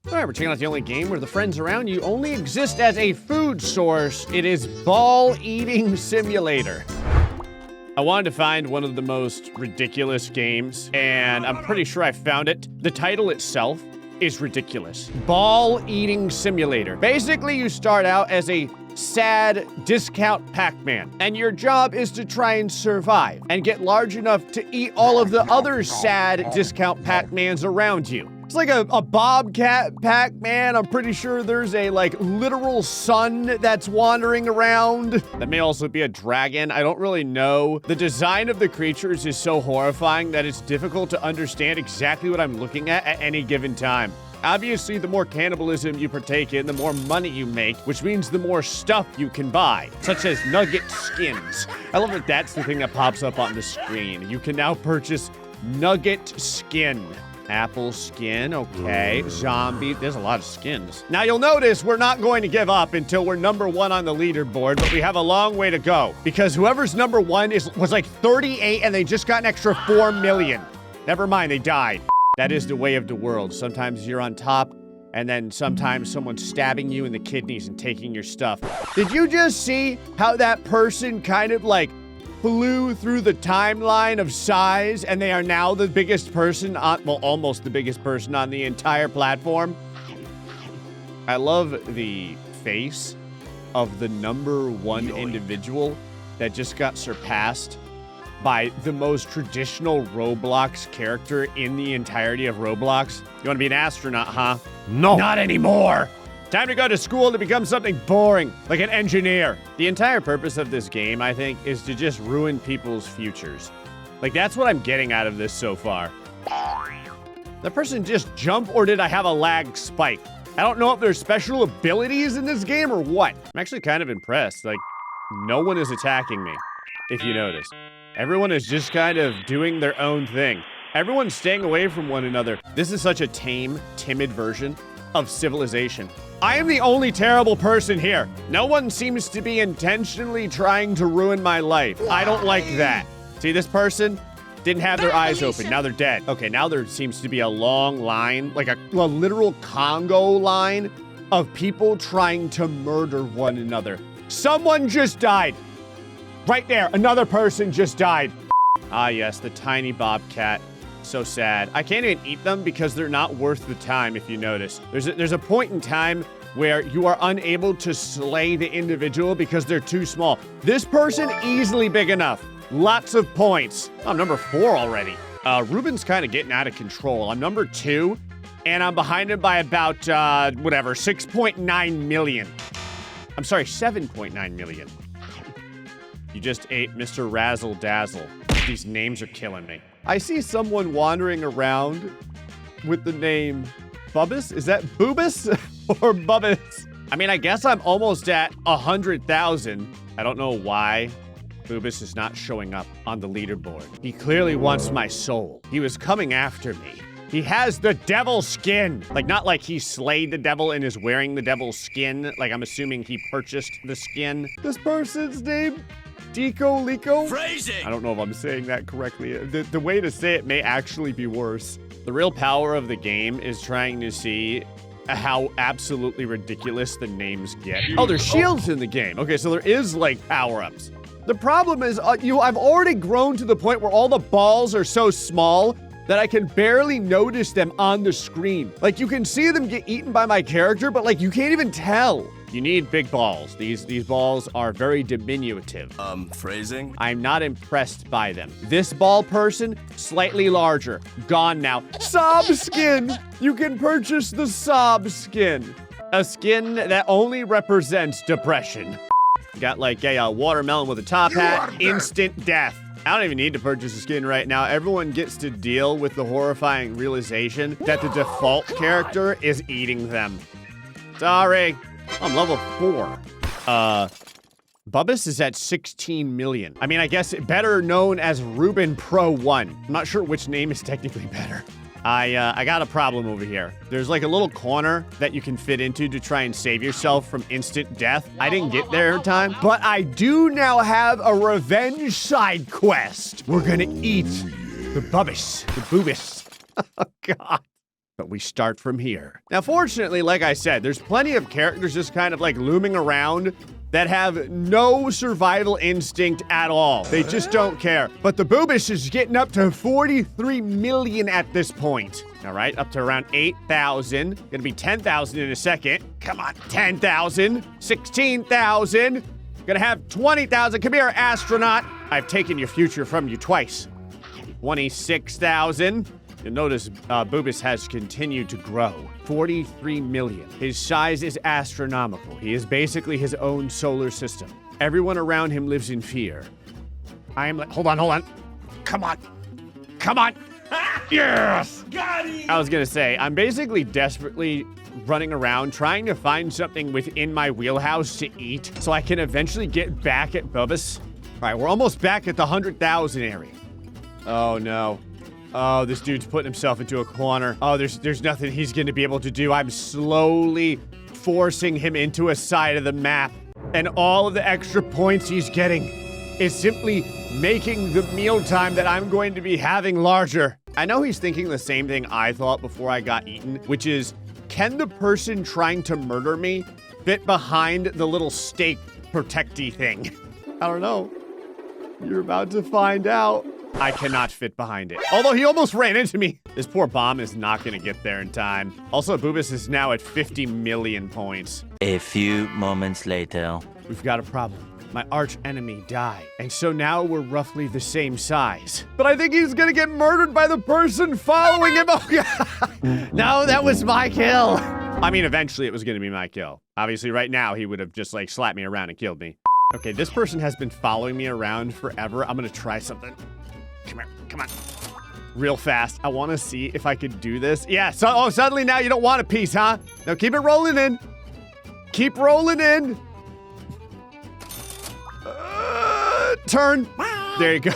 All right, we're checking out the only game where the friends around you only exist as a food source. It is Ball Eating Simulator. I wanted to find one of the most ridiculous games, and I'm pretty sure I found it. The title itself is ridiculous. Ball Eating Simulator. Basically, you start out as a sad discount Pac-Man, and your job is to try and survive and get large enough to eat all of the other sad discount Pac-Mans around you. It's like a bobcat Pac-Man. I'm pretty sure there's a, literal sun that's wandering around. That may also be a dragon. I don't really know. The design of the creatures is so horrifying that it's difficult to understand exactly what I'm looking at any given time. Obviously, the more cannibalism you partake in, the more money you make, which means the more stuff you can buy, such as nugget skins. I love that that's the thing that pops up on the screen. You can now purchase nugget skin. Apple skin, okay. Zombie, there's a lot of skins. Now you'll notice we're not going to give up until we're #1 on the leaderboard, but we have a long way to go because whoever's #1 was like 38 and they just got an extra 4 million. Never mind, they died. That is the way of the world. Sometimes you're on top and then sometimes someone's stabbing you in the kidneys and taking your stuff. Did you just see how that person kind of flew through the timeline of size, and they are now the biggest person on, well, almost the biggest person on the entire platform? I love the face of the #1 individual that just got surpassed by the most traditional Roblox character in the entirety of Roblox. You want to be an astronaut, huh? No. Not anymore. Time to go to school to become something boring, like an engineer. The entire purpose of this game, I think, is to just ruin people's futures. That's what I'm getting out of this so far. The person just jump, or did I have a lag spike? I don't know if there's special abilities in this game or what. I'm actually kind of impressed. No one is attacking me, if you notice. Everyone is just kind of doing their own thing. Everyone's staying away from one another. This is such a tame, timid version of civilization. I am the only terrible person here. No one seems to be intentionally trying to ruin my life. I don't like that. See, this person didn't have their eyes open. Now they're dead. Okay, now there seems to be a long line, like a literal Congo line of people trying to murder one another. Someone just died. Right there, another person just died. Ah, yes, the tiny bobcat. So sad. I can't even eat them because they're not worth the time, if you notice. There's a point in time where you are unable to slay the individual because they're too small. This person, easily big enough. Lots of points. I'm #4 already. Ruben's kind of getting out of control. I'm #2, and I'm behind him by about, 6.9 million. I'm sorry, 7.9 million. You just ate Mr. Razzle Dazzle. These names are killing me. I see someone wandering around with the name Bubbus. Is that Boobus or Bubbus? I mean, I guess I'm almost at 100,000. I don't know why Boobus is not showing up on the leaderboard. He clearly wants my soul. He was coming after me. He has the devil skin. Not like he slayed the devil and is wearing the devil's skin. I'm assuming he purchased the skin. This person's name, Lico? Phrasing! I don't know if I'm saying that correctly. The way to say it may actually be worse. The real power of the game is trying to see how absolutely ridiculous the names get. Oh, there's shields in the game. Okay, so there is, power-ups. The problem is, I've already grown to the point where all the balls are so small that I can barely notice them on the screen. You can see them get eaten by my character, but, you can't even tell. You need big balls. These balls are very diminutive. Phrasing? I'm not impressed by them. This ball person, slightly larger. Gone now. Sob skin! You can purchase the sob skin. A skin that only represents depression. Got a watermelon with a top hat. Instant death. I don't even need to purchase a skin right now. Everyone gets to deal with the horrifying realization that the default character is eating them. Sorry. I'm level 4. Bubbus is at 16 million. I mean, I guess better known as Ruben Pro 1. I'm not sure which name is technically better. I got a problem over here. There's a little corner that you can fit into to try and save yourself from instant death. I didn't get there in time, but I do now have a revenge side quest. We're gonna eat the Bubbus, the Boobus. Oh, God. But we start from here. Now, fortunately, like I said, there's plenty of characters just kind of like looming around that have no survival instinct at all. They just don't care. But the Boobish is getting up to 43 million at this point. All right, up to around 8,000. Gonna be 10,000 in a second. Come on, 10,000, 16,000. Gonna have 20,000. Come here, astronaut. I've taken your future from you twice. 26,000. You'll notice Boobus has continued to grow. 43 million. His size is astronomical. He is basically his own solar system. Everyone around him lives in fear. I am like, hold on. Come on. Yes! Got him! I was gonna say, I'm basically desperately running around trying to find something within my wheelhouse to eat so I can eventually get back at Bubba's. All right, we're almost back at the 100,000 area. Oh no. Oh, this dude's putting himself into a corner. Oh, there's nothing he's gonna be able to do. I'm slowly forcing him into a side of the map. And all of the extra points he's getting is simply making the mealtime that I'm going to be having larger. I know he's thinking the same thing I thought before I got eaten, which is, can the person trying to murder me fit behind the little stake protecty thing? I don't know. You're about to find out. I cannot fit behind it. Although he almost ran into me. This poor bomb is not gonna get there in time. Also, Boobus is now at 50 million points. A few moments later. We've got a problem. My arch enemy died. And so now we're roughly the same size. But I think he's gonna get murdered by the person following him. Oh, God. No, that was my kill. I mean, eventually it was gonna be my kill. Obviously, right now, he would have just like slapped me around and killed me. Okay, this person has been following me around forever. I'm gonna try something. Come on. Real fast. I want to see if I could do this. Yeah, so suddenly now you don't want a piece, huh? Now keep it rolling in. Keep rolling in. Turn. There you go.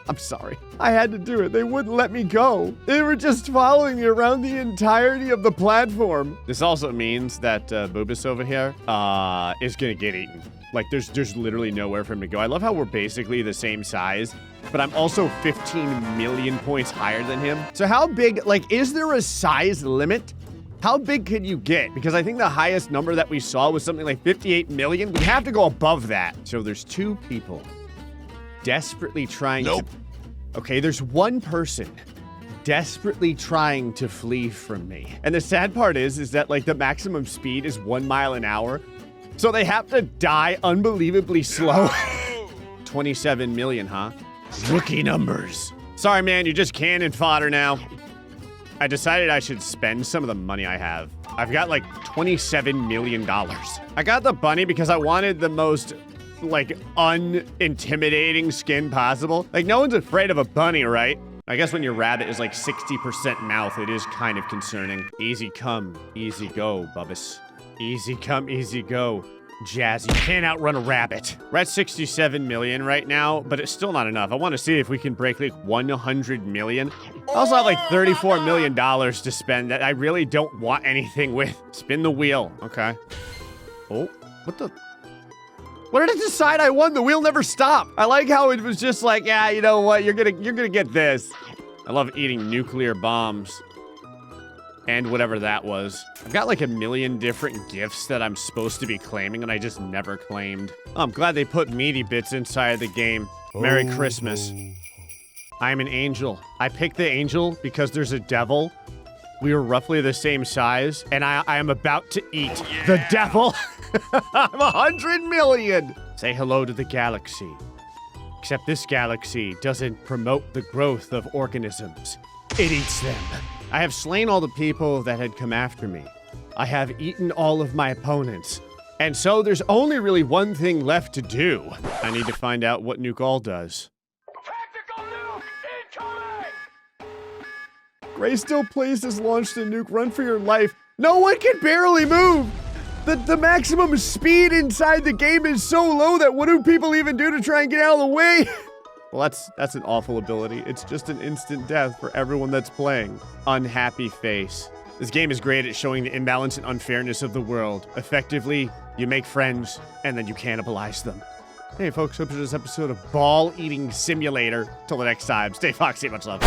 I'm sorry. I had to do it. They wouldn't let me go. They were just following me around the entirety of the platform. This also means that Boobus over here is going to get eaten. Like, there's literally nowhere for him to go. I love how we're basically the same size, but I'm also 15 million points higher than him. So how big, like, is there a size limit? How big can you get? Because I think the highest number that we saw was something like 58 million. We have to go above that. So there's two people desperately trying to... Okay, there's one person desperately trying to flee from me. And the sad part is that, like, the maximum speed is 1 mile an hour. So they have to die unbelievably slow. 27 million, huh? Rookie numbers. Sorry, man, you're just cannon fodder now. I decided I should spend some of the money I have. I've got like $27 million. I got the bunny because I wanted the most, like, unintimidating skin possible. Like, no one's afraid of a bunny, right? I guess when your rabbit is like 60% mouth, it is kind of concerning. Easy come, easy go, Bubbus. Easy come, easy go. Jazzy, you can't outrun a rabbit. We're at 67 million right now, but it's still not enough. I want to see if we can break like 100 million. I also have like $34 million to spend that I really don't want anything with. Spin the wheel. Okay. Oh, what the? What did it decide I won? The wheel never stopped. I like how it was just like, yeah, you know what? You're gonna get this. I love eating nuclear bombs. And whatever that was. I've got like a million different gifts that I'm supposed to be claiming and I just never claimed. Oh, I'm glad they put meaty bits inside the game. Merry Christmas. I'm an angel. I picked the angel because there's a devil. We were roughly the same size and I am about to eat the devil. I'm 100 million. Say hello to the galaxy. Except this galaxy doesn't promote the growth of organisms. It eats them. I have slain all the people that had come after me. I have eaten all of my opponents. And so there's only really one thing left to do. I need to find out what Nuke All does. Tactical nuke incoming! GrayStillPlays has launched a nuke. Run for your life. No one can barely move! The maximum speed inside the game is so low that what do people even do to try and get out of the way? Well, that's an awful ability. It's just an instant death for everyone that's playing. Unhappy face. This game is great at showing the imbalance and unfairness of the world. Effectively, you make friends, and then you cannibalize them. Hey, folks, hope you enjoyed this episode of Ball Eating Simulator. Till the next time, stay foxy, much love.